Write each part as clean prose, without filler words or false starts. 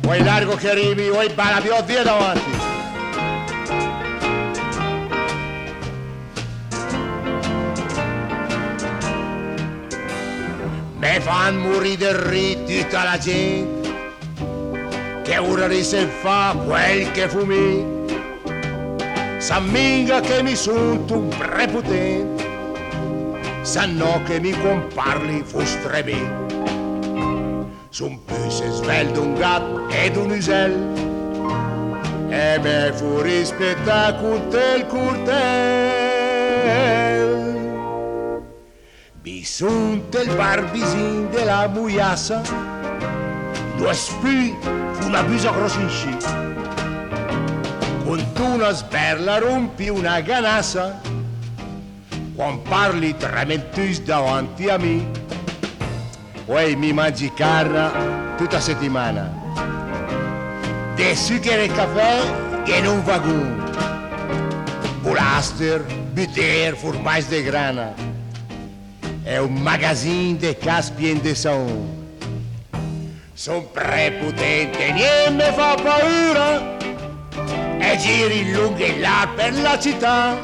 Vuoi largo che arrivi, vuoi balla più via davanti. Me fan morire del ritmo tutta la gente, che ora se fa quel che fu me. S'amminga che mi sunt un prepotente, sanno che mi comparli fustremi. Son più se svelto un gatto ed un usello, e me fu rispettato il curtel. Mi sunt il barbisin della muiassa, due spui fu una busa grossinci, con una sberla rompi una ganassa, quando parli trementus davanti a me. Poi mi mangi carne tutta settimana, de zucchero e caffè che non va gun, bulaster, butter, formaggi de grana, è un magazzino de caspien de saon. Son prepotente, niente mi fa paura, e giri lungo e là per la città,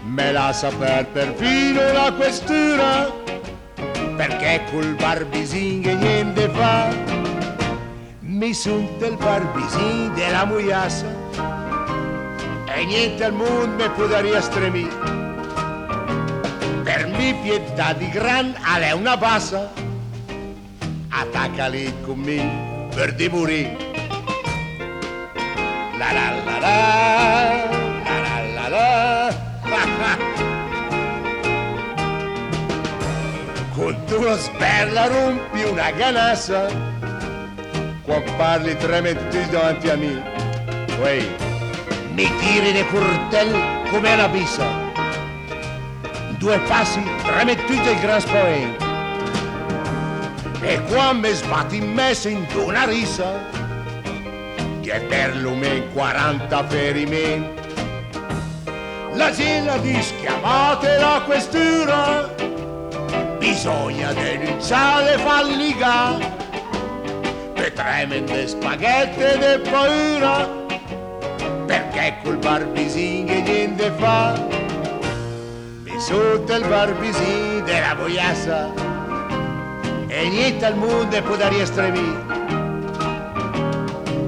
me la saper perfino la questura, perché col barbisin che niente fa. Mi sunt il barbisin della muiassa, e niente al mondo mi poteria stremì. Per mi pietà di gran ale una bassa, attaccali con me per di morire. La la la la, la la la la, con tua sberla rompi una ganassa, quando parli tremetti davanti a me. Uè, mi tiri di curtel come una bissa, due passi tremetti del gran spavento, e quando mi sbatti in me sento una risa, che perlomeno 40 ferimenti. La cena di schiamate la questura, bisogna denunciare falliga, per tremende spaghetti de paura, perché col barbisin che niente fa. Mi sotto il barbisin della boiassa, e niente al mondo poteria stremì.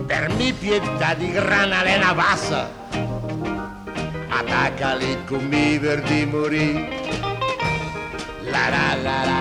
Per mi pietà di grana lena bassa, attaccali con mi per di morì. La la la la.